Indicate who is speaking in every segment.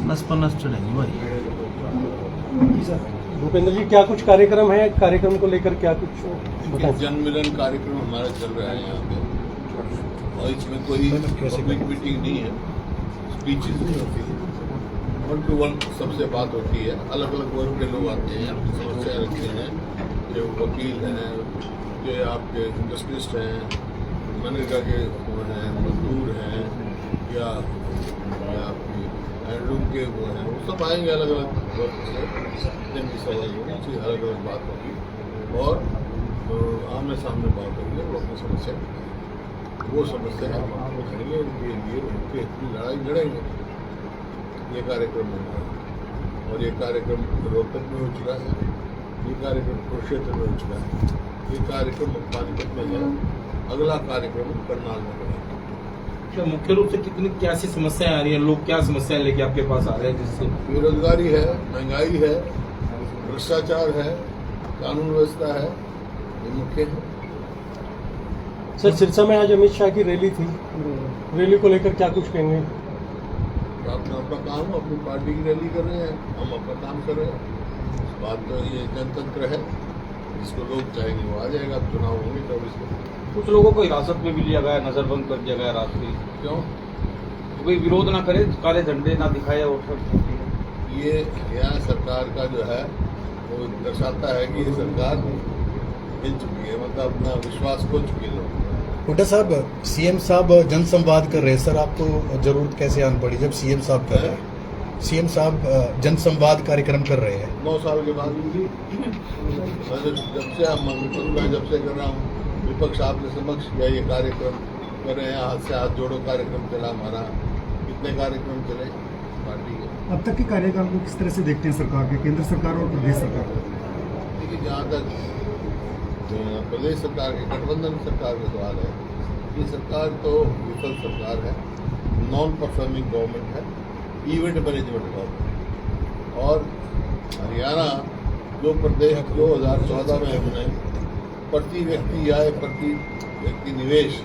Speaker 1: 50 चढ़ेंगे भाई।
Speaker 2: भूपेंद्र जी, क्या कुछ कार्यक्रम है? कार्यक्रम को लेकर क्या कुछ बताएं?
Speaker 3: जन मिलन कार्यक्रम हमारा चल रहा है यहाँ पे, और इसमें कोई पब्लिक मीटिंग नहीं है, स्पीचेस नहीं होती है, वन टू वन सबसे बात होती है। अलग अलग वर्ग के लोग आते हैं, अपनी समस्याएं रखते हैं, जो वकील हैं, जो आपके इंडस्ट्रिस्ट हैं, मनरेगा के वो हैं, मजदूर हैं, या आपके हैंडलूम के वो हैं, वो सब आएंगे अलग अलग वर्ग से, जिनकी सहयोग होगी, अलग अलग बात होगी और आमने सामने बात होगी। वो अपनी समस्या वो समस्या हम आपको करेंगे, उनके लिए उनके लड़ाई लड़ेंगे। ये कार्यक्रम हो रहा है और ये कार्यक्रम रोहतक में हो चुका है, ये कार्यक्रम कुरुक्षेत्र में हो चुका है, ये कार्यक्रम पानीपत में है, अगला कार्यक्रम करनाल में होगा।
Speaker 1: मुख्य रूप से कितनी क्या सी समस्याएं आ रही हैं? लोग क्या समस्याएं लेके आपके पास आ रहे हैं? जिससे
Speaker 3: बेरोजगारी है, महंगाई है, भ्रष्टाचार है, कानून व्यवस्था है, ये मुख्य है।
Speaker 2: सर, सिरसा में आज अमित शाह की रैली थी, रैली को लेकर क्या कुछ कहेंगे?
Speaker 3: अपना अपना काम, अपनी पार्टी की रैली कर रहे हैं, हम अपना काम कर रहे हैं। इस बात तो ये जनतंत्र है, जिसको लोग चाहेंगे वो आ जाएगा। अब चुनाव होंगे 24 को।
Speaker 1: कुछ लोगों को हिरासत में भी लिया गया, नजरबंद कर दिया गया रात में।
Speaker 3: क्यों?
Speaker 1: कोई विरोध ना करे, काले झंडे ना दिखाए और सब।
Speaker 3: ये यहाँ सरकार का जो है वो दर्शाता है कि ये सरकार हिल चुकी है, मतलब अपना विश्वास खो चुकी है लोग।
Speaker 4: हुड्डा साहब, सीएम साहब जनसंवाद कर रहे हैं, सर आपको जरूरत कैसे आन पड़ी जब सीएम साहब कर रहे हैं? सीएम साहब जनसंवाद कार्यक्रम कर रहे हैं
Speaker 3: 9 साल के बाद। जब से हम मैं जब से कर रहा हूँ, विपक्ष आपके समक्ष या ये कार्यक्रम कर रहे हैं, हाथ से हाथ जोड़ो कार्यक्रम चला हमारा। कितने कार्यक्रम चले पार्टी के?
Speaker 5: अब तक के कार्यक्रम को किस तरह से देखते हैं सरकार के, केंद्र सरकार और प्रदेश सरकार?
Speaker 3: देखिए, जहाँ तक प्रदेश सरकार के गठबंधन सरकार का सवाल है, ये सरकार तो विफल सरकार है, नॉन परफॉर्मिंग गवर्नमेंट है, इवेंट मैनेजमेंट गवर्नमेंट। और हरियाणा जो प्रदेश 2014 में हमने प्रति व्यक्ति आय, प्रति व्यक्ति निवेश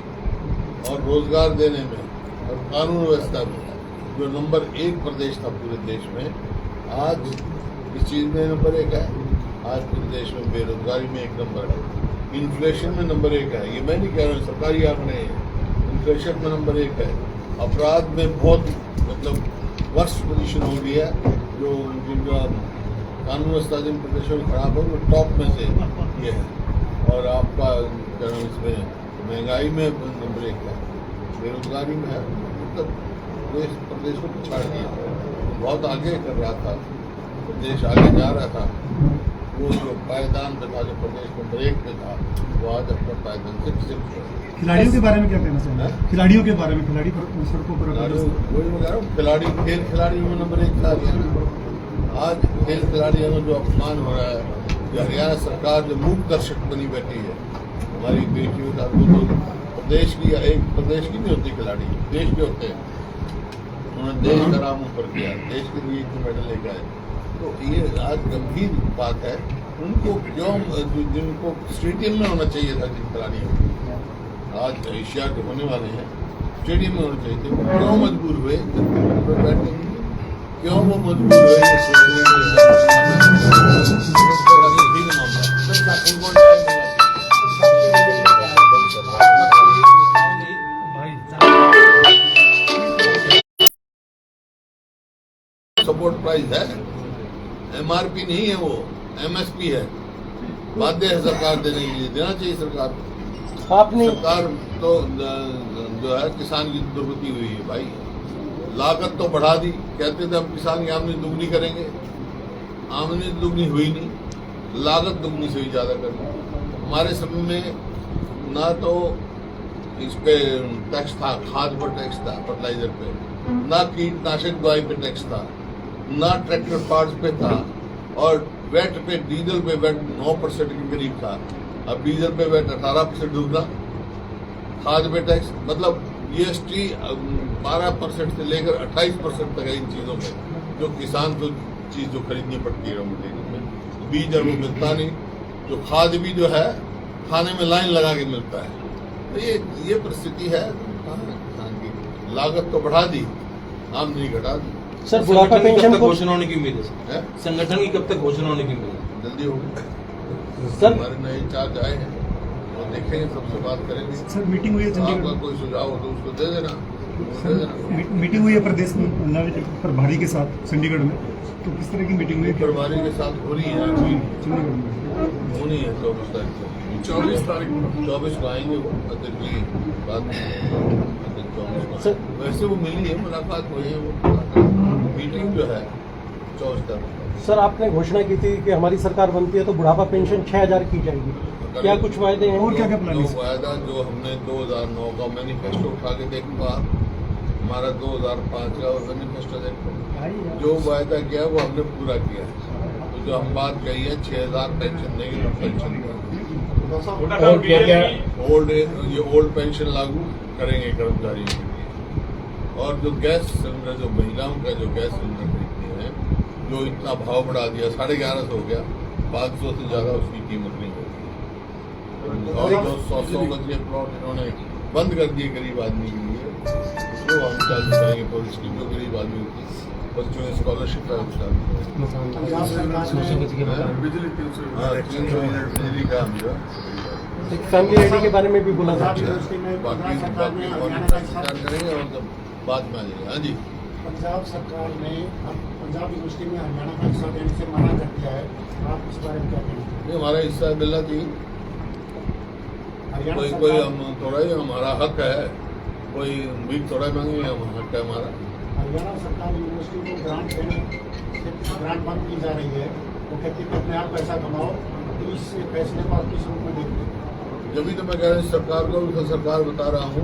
Speaker 3: और रोजगार देने में और कानून व्यवस्था में जो नंबर 1 प्रदेश था पूरे देश में, आज इस चीज़ में नंबर 1 है। आज पूरे देश में बेरोजगारी में 1 नंबर है, इन्फ्लेशन में नंबर 1 है। ये मैं नहीं कह रहा हूँ, सरकारी आंकड़े हैं। इन्फ्लेशन में नंबर 1 है। अपराध में बहुत मतलब वर्स्ट पोजीशन हो गई है, जो जिनका कानून व्यवस्था जिन प्रदेशों में खराब हो, वो टॉप में से ये है। और आपका इसमें महंगाई में नंबर 1 है, बेरोजगारी में है, मतलब प्रदेश को पिछाड़ दिया। बहुत आगे कर रहा था, प्रदेश आगे जा रहा था। वो जो पायदान पे था, जो प्रदेश नंबर 1 पे था, वो आज अपना पायदान से
Speaker 5: खिलाड़ियों के बारे में क्या कहना चाहिए? खिलाड़ियों के बारे में, खिलाड़ी सड़कों पर
Speaker 3: वही मैं कह रहा हूँ, खिलाड़ी खेल खिलाड़ियों में नंबर 1 था हरियाणा। आज खेल खिलाड़ियों में जो अपमान हो रहा है, जो हरियाणा सरकार जो मूक दर्शक बनी बैठी है हमारी बेटियों का, तो प्रदेश की एक प्रदेश की नहीं होती खिलाड़ी, देश के होते हैं। उन्होंने देश का नाम ऊपर किया, देश के लिए 1 मेडल लेकर आए। तो ये आज गंभीर बात है। उनको क्यों, जिनको स्टेडियम में होना चाहिए था, जिन खिलाड़ियों आज एशिया के होने वाले हैं, स्टेडियम में होना चाहिए थे, क्यों मजबूर हुए बैठने? क्यों वो मजबूर हुए? सपोर्ट प्राइस है, MRP नहीं है, वो MSP है। बाध्य है सरकार देने के लिए, देना चाहिए सरकार को।
Speaker 2: आपने
Speaker 3: सरकार तो जो है किसान की दुर्गति हुई है भाई। लागत तो बढ़ा दी, कहते थे हम किसान की आमदनी दुगनी करेंगे, आमदनी दुगनी हुई नहीं, लागत दुगनी से भी ज्यादा कर दी। हमारे समय में ना तो इस पे टैक्स था, खाद पर टैक्स था, फर्टिलाइजर पे, ना कीटनाशक दवाई पे टैक्स था, ना ट्रैक्टर पार्ट्स पे था, और वेट पे, डीजल पे वेट 9% के करीब था। अब डीजल पे वेट 18% दुगना, खाद पे टैक्स, मतलब GST 12% से लेकर 28% तक है इन चीज़ों में, जो किसान को चीज़ जो खरीदनी पड़ती है रॉ मटेरियल में। बीज और वो मिलता नहीं, जो खाद भी जो है खाने में लाइन लगा के मिलता है। तो ये परिस्थिति है किसान की। लागत तो बढ़ा दी, आमदनी घटा दी।
Speaker 2: सर बुढ़ापा
Speaker 1: संगठन की
Speaker 2: पेंशन
Speaker 1: कब तक
Speaker 2: को
Speaker 1: घोषणा होने की उम्मीद है सर?
Speaker 3: है
Speaker 1: संगठन की कब तक घोषणा होने की उम्मीद है?
Speaker 3: जल्दी होगी।
Speaker 2: सर
Speaker 3: हमारे नए इंचार्ज आए हैं और देखेंगे, सबसे बात करेंगे।
Speaker 5: सर मीटिंग हुई है
Speaker 3: आपका
Speaker 5: चंडीगढ़
Speaker 3: कोई सुझाव हो तो उसको दे देना,
Speaker 5: सर,
Speaker 3: दे देना।
Speaker 5: मीटिंग हुई है प्रदेश नए प्रभारी के साथ चंडीगढ़ में, तो किस तरह की मीटिंग हुई है?
Speaker 3: प्रभारी के साथ हो रही है,
Speaker 5: चंडीगढ़ में
Speaker 3: होनी है 24 तारीख को। 24 को आएंगे वो अध्यक्ष की बात अध्यक्ष 24 को
Speaker 2: सर-
Speaker 3: आएंगे। वैसे वो मिली है, मुलाकात हुई है, वो मीटिंग जो है 24 तारीख
Speaker 2: सर आपने घोषणा की थी कि हमारी सरकार बनती है तो बुढ़ापा पेंशन 6,000 की जाएगी, क्या कुछ वायदे हैं?
Speaker 5: और क्या प्लान है?
Speaker 3: जो वायदा जो हमने 2009 का मैनिफेस्टो उठा के देखा, हमारा 2005 का मैनिफेस्टो देखो, जो वायदा किया वो हमने पूरा किया है। तो जो हम बात कही है 6,000 पेंशन देंगे, पेंशन
Speaker 2: और क्या क्या
Speaker 3: ओल्ड पेंशन लागू करेंगे कर्मचारियों के लिए। और जो गैस सिलेंडर, जो महिलाओं का जो गैस सिलेंडर खरीदते हैं, जो इतना भाव बढ़ा दिया, 1150 हो गया, 500 से ज्यादा उसकी कीमत नहीं होगी। और जो 100 गज के प्लॉट इन्होंने बंद कर दिए गरीब आदमी के लिए, वो हम चालू करेंगे। पूरी स्कीम जो गरीब आदमी होती है, बच्चों में स्कॉलरशिप है उसका। हाँ, 300 यूनिट बिजली का हम जो
Speaker 2: एक फैमिली आईडी के बारे में भी बोला था।
Speaker 3: बाकी और विचार करेंगे और जब बाद में आ जाएंगे। हाँ जी,
Speaker 6: पंजाब सरकार ने अब पंजाब यूनिवर्सिटी में हरियाणा का हिस्सा देने से मना कर दिया है, आप इस बारे में क्या कहेंगे?
Speaker 3: ये हमारा हिस्सा मिलना चाहिए।
Speaker 6: हरियाणा
Speaker 3: कोई
Speaker 6: सरकार
Speaker 3: हम थोड़ा ही हमारा हक है, कोई उम्मीद थोड़ा मांगे, हम हक है हमारा।
Speaker 6: हरियाणा सरकार यूनिवर्सिटी को ग्रांट देने से ग्रांट बंद की जा रही है, वो कहती है कि अपने आप पैसा कमाओ, तो इस फैसले को आप किस रूप में देखते हैं?
Speaker 3: जब भी तो मैं कह रहा हूँ सरकार को, भी तो सरकार बता रहा हूँ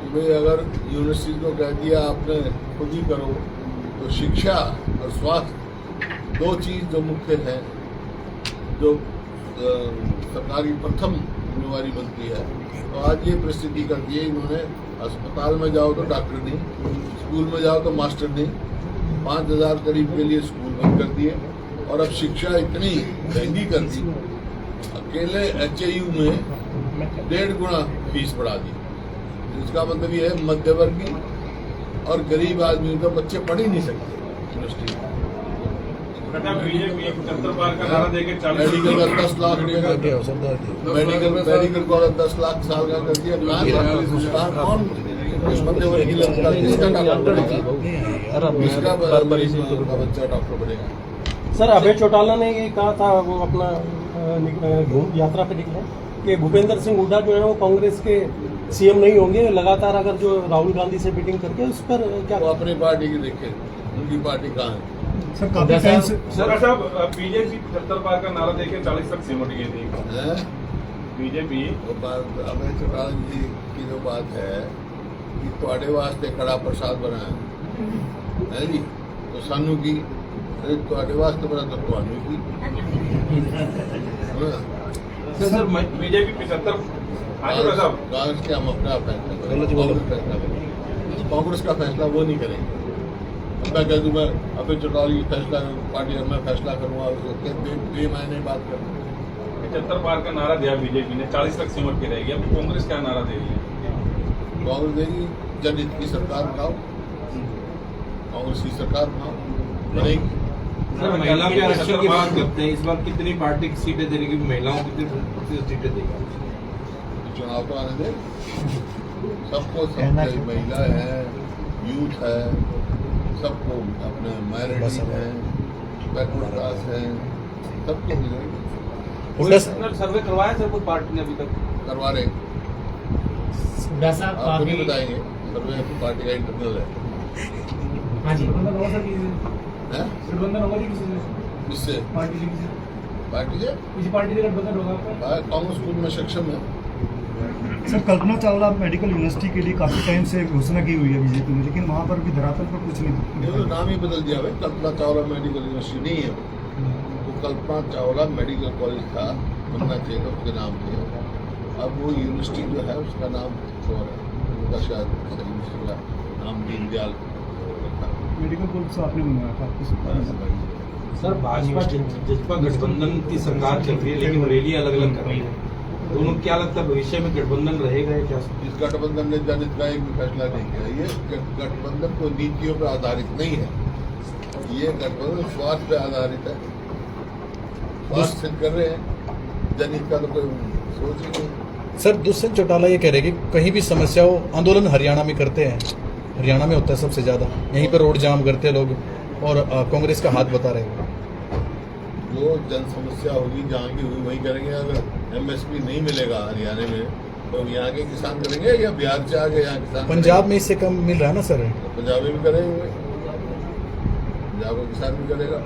Speaker 3: कि भाई अगर यूनिवर्सिटी को कह दिया आपने खुद ही करो, तो शिक्षा और स्वास्थ्य दो चीज़ जो मुख्य है, जो सरकार की प्रथम जिम्मेवारी बनती है, तो आज ये परिस्थिति कर दी है इन्होंने। अस्पताल में जाओ तो डॉक्टर नहीं, स्कूल में जाओ तो मास्टर नहीं, 5,000 करीब के लिए स्कूल बंद कर दिए, और अब शिक्षा इतनी महंगी कर दी, अकेले HAU में 1.5 गुना फीस बढ़ा दी। इसका मतलब ये है मध्यवर्गीय और गरीब आदमी तो बच्चे पढ़ ही नहीं सकते यूनिवर्सिटी में। मेडिकल का 10 लाख मेडिकल को 10 लाख साल का कर दिया। कौन मध्यवर्गीय लगता है? किसका डॉक्टर बनेगा? किसका बच्चा डॉक्टर बनेगा?
Speaker 2: सर अभय चौटाला ने ये कहा था, वो अपना घूम यात्रा पे निकले कि भूपेंद्र सिंह हुड्डा जो है वो कांग्रेस के सीएम नहीं होंगे लगातार, अगर जो राहुल गांधी से मीटिंग करके उस पर क्या?
Speaker 3: वो अपनी पार्टी की देखे, उनकी पार्टी कहाँ है?
Speaker 5: सर काफी टाइम से
Speaker 7: सर साहब बीजेपी 75 पार का नारा देके 40 तक सिमट गई थी
Speaker 3: हैं?
Speaker 7: बीजेपी।
Speaker 3: वो बात अभय चौटाला जी की जो बात है कि ਤੁਹਾਡੇ वास्ते कड़ा प्रसाद बनाया है जी, तो सानू की ਤੁਹਾਡੇ वास्ते बना तो ਤੁਹਾਨੂੰ की।
Speaker 1: सर
Speaker 7: बीजेपी 75 साहब
Speaker 3: कांग्रेस के हम अपना फैसला करेंगे, कांग्रेस फैसला करेंगे। कांग्रेस का फैसला वो नहीं करेंगे। अब मैं कह दूँ मैं अभय चौटाला की फैसला पार्टी मैं फैसला करूँगा, बेमायने बात करूँ।
Speaker 7: 75 पार का नारा दिया बीजेपी ने, 40 तक सिमट के रहेगी। अब कांग्रेस क्या नारा दे रही है?
Speaker 3: कांग्रेस देगी जनहित की सरकार बनाओ, कांग्रेस की सरकार बनाओ, बनेगी।
Speaker 1: सर महिला के आरक्षण की बात करते हैं, इस बार कितनी पार्टी सीटें देने की, महिलाओं कितनी प्रतिशत सीटें देगी?
Speaker 3: चुनाव तो आने दे, सबको सब महिला है, यूथ है, सबको अपने माइनॉरिटी है, बैकवर्ड क्लास है, सबको मिलेगी।
Speaker 1: सर्वे करवाया सर कोई पार्टी ने अभी तक?
Speaker 3: करवा रहे,
Speaker 6: वैसा
Speaker 3: आपको नहीं बताएंगे, सर्वे पार्टी का इंटरनल है।
Speaker 6: हाँ जी,
Speaker 3: हैं?
Speaker 6: गठबंधन होगा किसी से?
Speaker 3: किससे?
Speaker 6: पार्टी से?
Speaker 3: पार्टी है?
Speaker 6: किसी पार्टी से गठबंधन होगा?
Speaker 3: कांग्रेस खुद में सक्षम है।
Speaker 5: Sir Kalpana Chawla medical university के लिए काफी टाइम से घोषणा की हुई है बीजेपी ने, लेकिन वहाँ पर भी धरातल पर कुछ
Speaker 3: ये तो
Speaker 5: नहीं।
Speaker 3: नाम ही बदल दिया भाई, कल्पना चावला मेडिकल यूनिवर्सिटी नहीं है, वो कल्पना चावला मेडिकल कॉलेज था, बनना चाहिए था उसके नाम से। अब वो यूनिवर्सिटी जो है उसका नाम कुछ और है, उनका शायद यूनिवर्सिटी का नाम दीनदयाल रखा।
Speaker 5: मेडिकल कॉलेज तो आपने बनवाया था आपको।
Speaker 1: सर भाजपा गठबंधन की सरकार चल रही है, लेकिन रैली अलग अलग कर रही है, दोनों क्या लगता है भविष्य में गठबंधन रहेगा या क्या?
Speaker 3: इस गठबंधन ने जनहित का एक भी फैसला नहीं किया। ये गठबंधन कोई नीतियों पर आधारित नहीं है, ये गठबंधन स्वार्थ पे आधारित है, स्वार्थ सिद्ध कर रहे हैं, जनहित का तो कोई सोच ही नहीं।
Speaker 4: सर दुष्यंत चौटाला ये कह रहे कि कहीं भी समस्या हो आंदोलन हरियाणा में करते हैं, हरियाणा में होता है सबसे ज्यादा, यहीं पर रोड जाम करते हैं लोग और कांग्रेस का हाथ बता रहे हैं।
Speaker 3: जो जन समस्या होगी जहाँ की हुई वहीं करेंगे। अगर एमएसपी नहीं मिलेगा हरियाणा में तो यहाँ के किसान करेंगे या बिहार से आगे यहाँ किसान
Speaker 4: पंजाब में इससे कम मिल रहा है ना सर?
Speaker 3: तो पंजाब में भी करेंगे, पंजाब का किसान भी करेगा।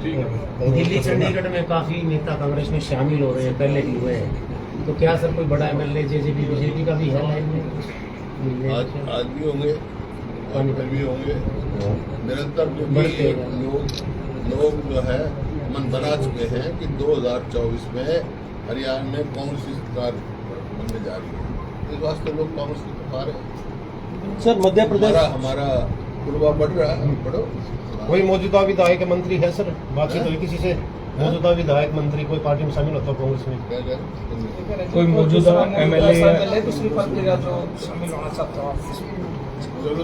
Speaker 7: ठीक है।
Speaker 8: दिल्ली चंडीगढ़ में काफी नेता कांग्रेस में शामिल हो रहे हैं, पहले भी हुए हैं, तो क्या सर कोई बड़ा एमएलए जेजेपी बीजेपी का भी है लाइन में?
Speaker 3: आज भी होंगे, कल भी होंगे, निरंतर
Speaker 8: बढ़ते
Speaker 3: लोग जो है मन बना चुके हैं कि 2024 में हरियाणा में कांग्रेस की सरकार बनने जा रही है। इस वास्ते लोग कांग्रेस की तरफ आ रहे हैं।
Speaker 2: सर मध्य प्रदेश
Speaker 3: हमारा पूर्वा बढ़ रहा है, बढ़ो।
Speaker 8: कोई मौजूदा विधायक मंत्री है सर? बातचीत हुई किसी से? मौजूदा विधायक मंत्री कोई पार्टी में शामिल होता कांग्रेस में?
Speaker 3: क्या करें?
Speaker 8: कोई मौजूदा एमएलए
Speaker 9: दूसरी पार्टी का जो शामिल होना चाहता हूँ।
Speaker 3: चलो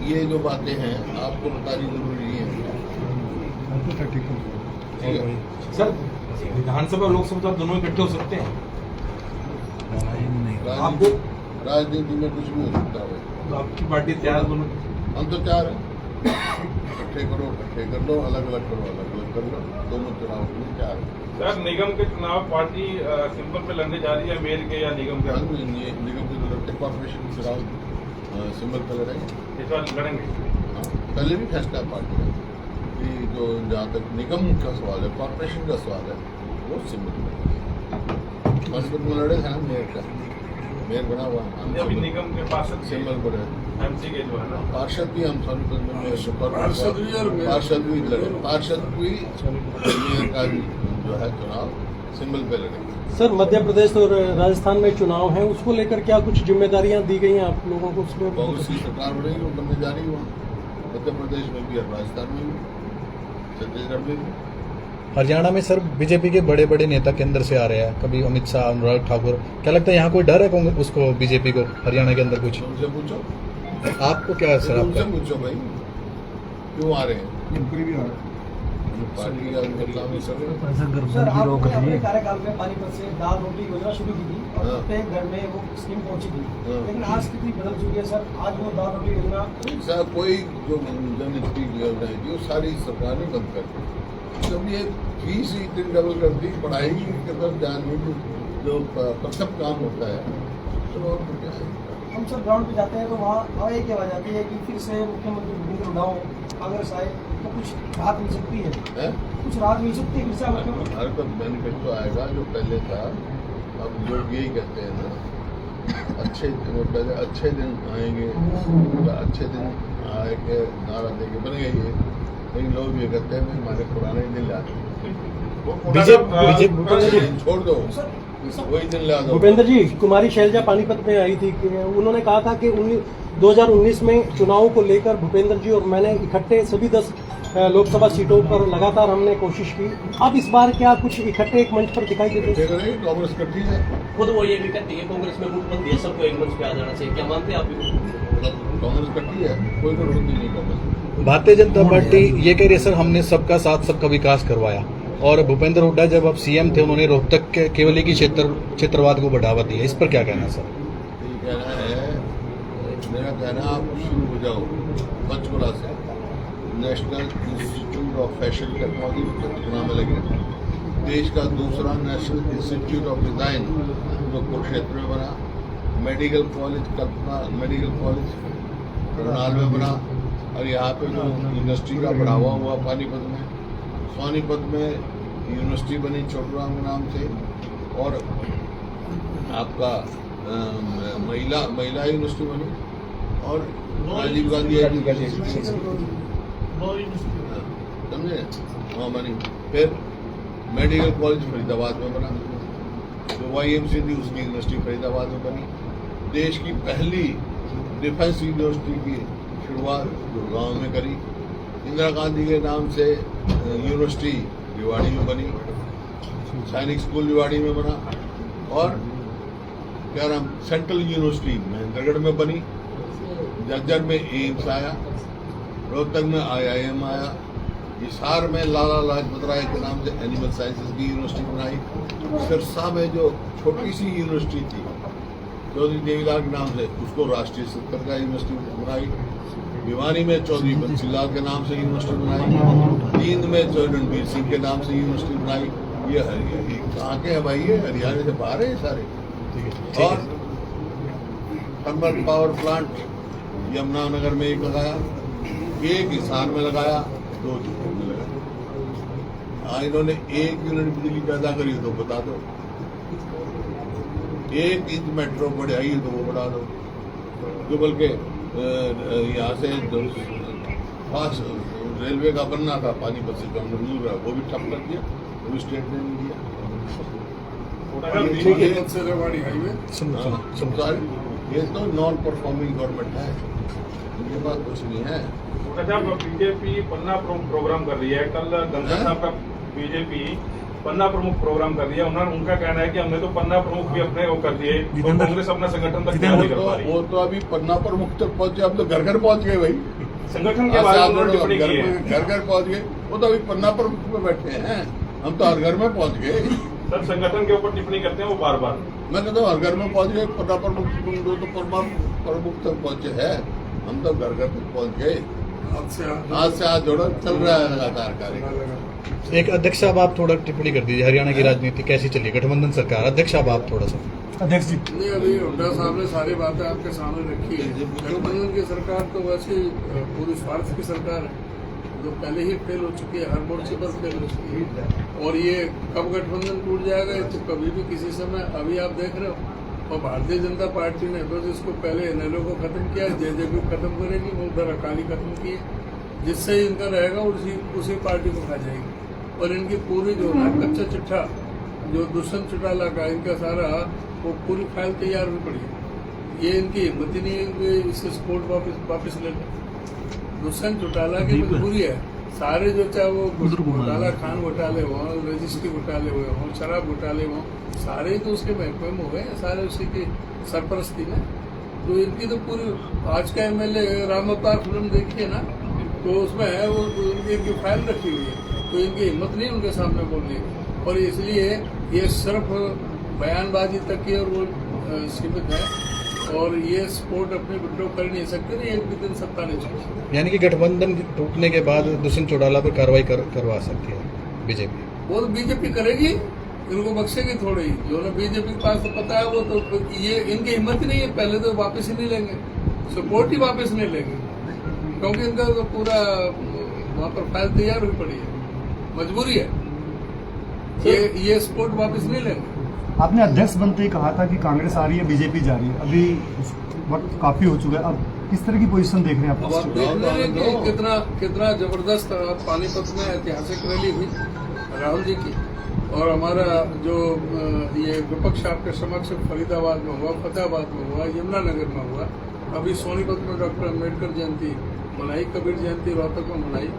Speaker 3: ये जो बातें हैं आपको बतानी जरूरी है। ठीक है।
Speaker 1: सर विधानसभा लोकसभा दोनों इकट्ठे हो सकते हैं? आपको
Speaker 3: राजनीति में कुछ भी हो सकता है।
Speaker 1: तो आपकी पार्टी तैयार दोनों?
Speaker 3: हम तो तैयार हैं, इकट्ठे करो, इकट्ठे कर लो, अलग अलग करो, अलग अलग कर लो, दोनों चुनाव के लिए तैयार हैं।
Speaker 7: सर निगम के चुनाव पार्टी सिंबल पे लड़ने जा रही है, मेयर के या निगम के?
Speaker 3: निगम के लड़ते कॉर्पोरेशन के चुनाव सिंबल पर लड़ेंगे।
Speaker 7: इस बार लड़ेंगे?
Speaker 3: पहले भी फैसला पार्टी है कि जो जहाँ तक निगम का सवाल है, कॉर्पोरेशन का सवाल है, वो सिंबल पर पानीपत में लड़े थे ना मेयर बना हुआ है।
Speaker 7: अभी निगम के पार्षद
Speaker 3: सिंबल पर है,
Speaker 7: एमसी के जो है ना
Speaker 3: पार्षद भी हम सोनीपत में पार्षद भी लड़े, पार्षद भी मेयर का भी जो है चुनाव सिंबल पे लड़ेंगे।
Speaker 2: सर मध्य प्रदेश और राजस्थान में चुनाव है, उसको लेकर क्या कुछ जिम्मेदारियां दी गई हैं आप लोगों को? उसमें
Speaker 3: कांग्रेस की सरकार बनेगी, वो बनने जा रही है वहाँ मध्य प्रदेश में भी और राजस्थान में भी, छत्तीसगढ़ में भी।
Speaker 4: हरियाणा में सर बीजेपी के बड़े बड़े नेता केंद्र से आ रहे हैं, कभी अमित शाह, अनुराग ठाकुर, क्या लगता है यहाँ कोई डर है कांग्रेस उसको, बीजेपी को हरियाणा के अंदर कुछ?
Speaker 3: उनसे पूछो,
Speaker 4: आपको क्या है सर?
Speaker 3: उनसे
Speaker 4: आपका
Speaker 3: पूछो भाई क्यों आ रहे हैं,
Speaker 5: इनपुरी भी आ रहा है।
Speaker 3: पार्टी का उनका काम ही सब है।
Speaker 9: सर आपने अपने कार्यकाल में पानीपत से दाल रोटी योजना शुरू की थी और
Speaker 3: हाँ।
Speaker 9: प्रत्येक घर में वो स्कीम पहुंची थी,
Speaker 3: हाँ।
Speaker 9: लेकिन आज स्थिति बदल चुकी है सर। आज वो दाल रोटी योजना
Speaker 3: ऐसा कोई जो जनहित की योजनाएं थी वो सारी सरकार ने बंद कर दी। जब ये फीस ही इतनी डबल कर दी, पढ़ाई की तरफ ध्यान नहीं, जो प्रथम काम होता है तो क्या है?
Speaker 9: हम सब ग्राउंड पे जाते हैं तो वहाँ हवा एक आवाज आती है कि फिर से मुख्यमंत्री भूपेंद्र उड़ाओ कांग्रेस आए तो कुछ राहत मिल सकती है,
Speaker 3: हैं?
Speaker 9: कुछ राहत मिल सकती है फिर से मुख्यमंत्री।
Speaker 3: हर का मैनिफेस्टो आएगा जो पहले था। अब लोग यही कहते हैं ना, अच्छे पहले अच्छे दिन आएंगे, अच्छे दिन आएंगे नारा देके बन गई है, लेकिन लोग ये कहते हैं हमारे पुराने दिन ला
Speaker 4: बीजेपी
Speaker 3: छोड़ दो, वही दिन ला दो।
Speaker 2: भूपेंद्र जी, कुमारी शैलजा पानीपत में आई थी, उन्होंने कहा था कि 2019 में चुनाव को लेकर भूपेंद्र जी और मैंने इकट्ठे सभी 10 लोकसभा सीटों पर लगातार हमने कोशिश की। अब इस बार क्या कुछ इकट्ठे एक मंच पर दिखाई देते हैं?
Speaker 3: कांग्रेस इकट्ठी है,
Speaker 10: खुद वो ये भी कहती है कांग्रेस में गुटबंदी है, सबको एक मंच पे आ जाना चाहिए, क्या मानते हैं आप भी?
Speaker 3: कांग्रेस इकट्ठी है, कोई गुटबंदी नहीं कांग्रेस।
Speaker 4: भारतीय जनता पार्टी ये कह रही है सर हमने सबका साथ सबका विकास करवाया, और भूपेंद्र हुड्डा जब आप सीएम थे उन्होंने रोहतक के केवल एक ही क्षेत्रवाद को बढ़ावा दिया, इस पर क्या कहना सर?
Speaker 3: ये कहना है, मेरा कहना आप शुरू हो जाओ पंचकुला से, national institute of fashion technology Panchkula में लगे, देश का दूसरा नेशनल इंस्टीट्यूट ऑफ डिजाइन जो कुरुक्षेत्र में बना, मेडिकल कॉलेज कल्पना मेडिकल कॉलेज करनाल में बना, और यहाँ पे जो यूनिवर्सिटी का बढ़ावा हुआ पानीपत में, सोनीपत में यूनिवर्सिटी बनी छोटूराम के नाम से, और आपका महिला यूनिवर्सिटी बनी, और राजीव गांधी समझे वहाँ बनी। फिर मेडिकल कॉलेज फरीदाबाद में बना, जो YMCA थी उसकी यूनिवर्सिटी फरीदाबाद में बनी। देश की पहली डिफेंस यूनिवर्सिटी की शुरुआत गुड़गांव में करी, इंदिरा गांधी के नाम से यूनिवर्सिटी रिवाड़ी में बनी, सैनिक स्कूल रिवाड़ी में बना, और क्या नाम सेंट्रल यूनिवर्सिटी महेंद्रगढ़ में बनी, जज्जर में एम्स आया, रोहतक में IIM आया, हिसार में लाला लाजपत राय के नाम से एनिमल साइंसेज की यूनिवर्सिटी बनाई, सिरसा में जो छोटी सी यूनिवर्सिटी थी चौधरी देवीलाल के नाम से उसको राष्ट्रीय स्तर का यूनिवर्सिटी बनाई, भिवानी में चौधरी बंसी लाल के नाम से यूनिवर्सिटी बनाई, जींद में चौधरी रणबीर सिंह के नाम से यूनिवर्सिटी बनाई। ये कहाँ के है भाई, ये हरियाणा से बाहर है सारे। और थर्मल पावर प्लांट यमुनानगर में एक लगाया, एक हिसार में लगाया, 2 जोधपुर में लगाया। इन्होंने 1 यूनिट बिजली पैदा करी तो बता दो, 1 इंच मेट्रो बढ़ाई तो वो बढ़ा दो, जो बल्कि यहाँ से फास्ट रेलवे का बनना था पानीपत से जो हमने दूर रहा वो भी ठप कर दिया, वो भी स्टेट ने नहीं दिया। ये तो नॉन परफॉर्मिंग गवर्नमेंट है, इनके पास कुछ नहीं है।
Speaker 7: बीजेपी पन्ना प्रमुख प्रोग्राम कर रही है, कल गंगा साहब का बीजेपी पन्ना प्रमुख प्रोग्राम कर रही है। उनका कहना है कि हमने तो पन्ना प्रमुख भी अपने वो कर दिए, तो कांग्रेस अपना संगठन तक क्या नहीं कर पा रही।
Speaker 3: वो तो अभी पन्ना प्रमुख तक पहुंचे, अब तो घर घर पहुंच गए भाई,
Speaker 7: संगठन के बारे में उन्होंने टिप्पणी की है।
Speaker 3: घर घर पहुंच गए, वो तो अभी पन्ना प्रमुख में बैठे हैं, हम तो हर घर में पहुंच गए।
Speaker 7: सर संगठन के ऊपर टिप्पणी करते हैं वो बार बार।
Speaker 3: मैंने तो हर घर में पहुंच गए, पन्ना प्रमुख तो प्रमुख तक पहुंचे हैं, हम तो घर घर तक पहुंच गए। आज से आज जोड़ो चल रहा है लगातार कार्य।
Speaker 4: एक अध्यक्ष साहब आप थोड़ा टिप्पणी कर दीजिए, हरियाणा की राजनीति कैसी चली, गठबंधन सरकार। अध्यक्ष साहब आप थोड़ा सा।
Speaker 5: अध्यक्ष जी
Speaker 11: नहीं, अभी हुड्डा साहब ने सारी बातें आपके सामने रखी है। गठबंधन की सरकार तो वैसे पूरी स्वार्थ की सरकार है, जो पहले ही फेल हो चुकी है, हर मोर्चे पर फेल हो चुकी है। और ये कब गठबंधन टूट जाएगा ये तो कभी भी किसी समय, अभी आप देख रहे हो। और भारतीय जनता पार्टी ने तो जिसको पहले NLO को खत्म किया, JJP खत्म करेगी, वो उधर अकाली खत्म की है, जिससे इनका रहेगा उसी पार्टी को खा जाएगी। और इनकी पूरी जो है कच्चा चिट्ठा जो दुष्यंत चौटाला का, इनका सारा वो पूरी फाइल तैयार हुई पड़ी है। ये इनकी हिम्मत ही नहीं है कि इसे सपोर्ट वापस ले लें। दुष्यंत चौटाला की मजबूरी है, सारे जो चाहे वो घोटाला, खान घोटाले हो, रजिस्ट्री घोटाले हुए हों, शराब घोटाले हों, सारे तो उसके महकमे में हो गए, सारे उसी की सरपरस्ती में। तो इनकी तो पूरी, आज का MLA राम अवतार फिल्म देखिए ना, तो उसमें है वो इनकी फाइल रखी हुई है, तो इनकी हिम्मत नहीं उनके सामने बोलने। और इसलिए ये सिर्फ बयानबाजी तक ही और वो सीमित है, और ये सपोर्ट अपने विड्रॉ कर नहीं सकते, नहीं एक भी दिन सत्ता नहीं चल।
Speaker 4: यानी कि गठबंधन टूटने के बाद दुष्यंत चौटाला पर कार्रवाई करवा सकती है बीजेपी।
Speaker 11: वो तो बीजेपी करेगी, इनको बख्शेगी थोड़ी। जो ना बीजेपी के पास तो पता है, वो तो ये इनकी हिम्मत ही नहीं है, पहले तो वापस ही नहीं लेंगे, सपोर्ट ही वापस नहीं लेंगे, क्योंकि इनका तो पूरा वहाँ पर फाइल तैयार हुई पड़ी है, मजबूरी है, ये सपोर्ट वापस नहीं लेंगे।
Speaker 5: आपने अध्यक्ष बनते ही कहा था कि कांग्रेस आ रही है, बीजेपी जा रही है, अभी वक्त काफी हो चुका है, अब किस तरह की पोजीशन देख रहे हैं
Speaker 11: अब आप देख रहे हैं कि कितना जबरदस्त पानीपत में ऐतिहासिक रैली हुई राहुल जी की। और हमारा जो ये विपक्ष आपके समक्ष फरीदाबाद में हुआ, फतेहाबाद में हुआ, यमुनानगर में हुआ, अभी सोनीपत में डॉक्टर अम्बेडकर जयंती मनाई, कबीर जयंती रोहतक में मनाई।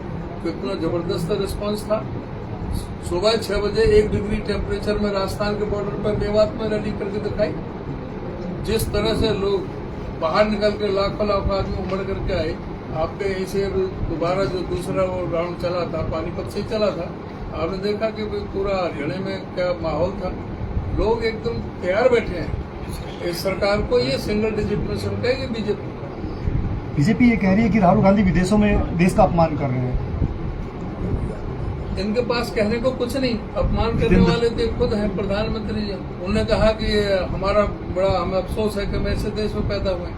Speaker 11: कितना जबरदस्त रिस्पांस था। सुबह 6 बजे 1 डिग्री टेम्परेचर में राजस्थान के बॉर्डर पर मेवात में रैली करके दिखाई। जिस तरह से लोग बाहर निकल के लाखों आदमी उमड़ करके आए। आपके यहीं से दोबारा जो दूसरा वो राउंड चला था, पानीपत से चला था, आपने देखा कि पूरा हरियाणा में क्या माहौल था। लोग एकदम तैयार बैठे हैं इस सरकार को, ये सिंगल डिजिट में सरकेगी
Speaker 5: बीजेपी ये कह रही है कि राहुल गांधी विदेशों में देश का अपमान कर रहे हैं।
Speaker 11: इनके पास कहने को कुछ नहीं, अपमान करने वाले तो खुद हैं प्रधानमंत्री जी। उन्होंने कहा कि हमारा बड़ा हमें अफसोस है कि हम ऐसे देश में पैदा हुए।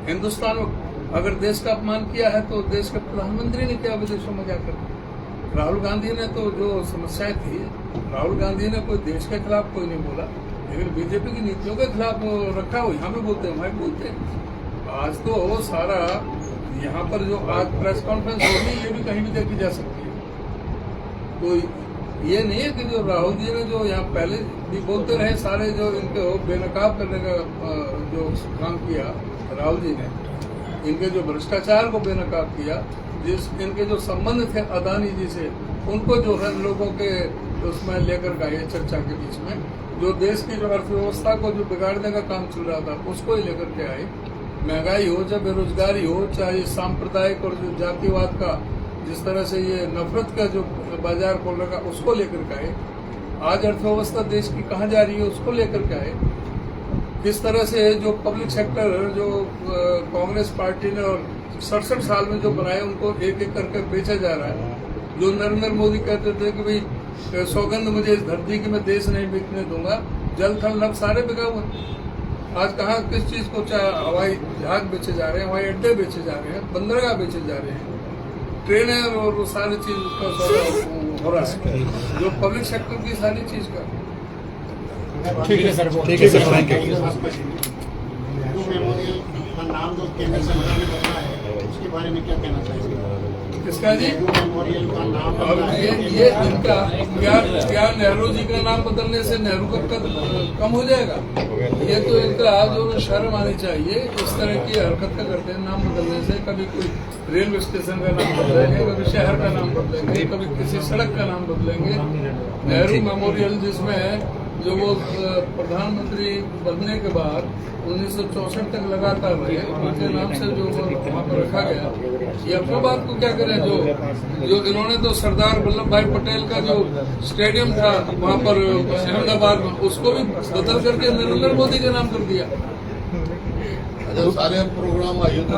Speaker 11: हिंदुस्तान में अगर देश का अपमान किया है तो देश के प्रधानमंत्री ने किया विदेशों में जाकर। राहुल गांधी ने तो जो समस्याएं थी, राहुल गांधी ने कोई देश के खिलाफ कोई नहीं बोला, लेकिन बीजेपी की नीतियों के खिलाफ रखा हो। यहाँ भी बोलते हैं, वहाँ बोलते हैं। आज तो वो सारा यहाँ पर जो आज प्रेस कॉन्फ्रेंस होगी, ये भी कहीं भी देखी जा सकती है। तो ये नहीं है कि जो राहुल जी ने जो यहाँ पहले भी बोलते रहे, सारे जो इनके बेनकाब करने का जो काम किया राहुल जी ने, इनके जो भ्रष्टाचार को बेनकाब किया, इनके जो संबंध थे अदानी जी से, उनको जो है लोगों के उसमें लेकर गए चर्चा के बीच में, जो देश की जो अर्थव्यवस्था को जो बिगाड़ने का काम चल रहा था उसको ही लेकर के आए। महंगाई हो, चाहे बेरोजगारी हो, चाहे सांप्रदायिक और जो जातिवाद का जिस तरह से ये नफरत का जो बाजार खोल रखा उसको लेकर का है। आज अर्थव्यवस्था देश की कहाँ जा रही है उसको लेकर का है। किस तरह से जो पब्लिक सेक्टर जो कांग्रेस पार्टी ने और 67 साल में जो बनाए उनको एक एक करके बेचा जा रहा है। जो नरेंद्र मोदी कहते थे कि भाई सौगंध मुझे इस धरती की मैं देश नहीं बिकने दूंगा, जल थल नभ सारे बिका हुए। आज कहाँ किस चीज को, चाहे हवाई जहाज बेचे जा रहे हैं, हवाई अड्डे बेचे जा रहे हैं, बंदरगाह बेचे जा रहे हैं, ट्रेनें और वो सारी चीज का हो रहा है जो पब्लिक सेक्टर की सारी चीज का।
Speaker 2: ठीक है सर,
Speaker 4: ठीक है sir, thank you.
Speaker 6: Nehru memorial का नाम जो केंद्र सरकार ने बदला है उसके बारे में क्या कहना चाहिए?
Speaker 11: किसका जी?
Speaker 6: नेहरू मेमोरियल का नाम
Speaker 11: अब ये इनका क्या नेहरू जी का नाम बदलने से नेहरू का कद कम हो जाएगा? ये तो इनका जो शर्म आनी चाहिए। इस तरह की हरकत का करते हैं नाम बदलने से। कभी कोई रेलवे स्टेशन का नाम बदलेंगे, कभी शहर का नाम बदलेंगे, कभी किसी सड़क का नाम बदलेंगे। नेहरू मेमोरियल जिसमें जो वो प्रधानमंत्री बनने के बाद 1964 तक लगातार रहे, उनके नाम से जो वहाँ पर रखा गया, ये अपनी बात को क्या करें। जो इन्होंने तो सरदार वल्लभ भाई पटेल का जो स्टेडियम था वहाँ पर अहमदाबाद में, उसको भी बदल करके नरेंद्र मोदी का नाम कर दिया।
Speaker 3: अच्छा, सारे प्रोग्राम आयुक्त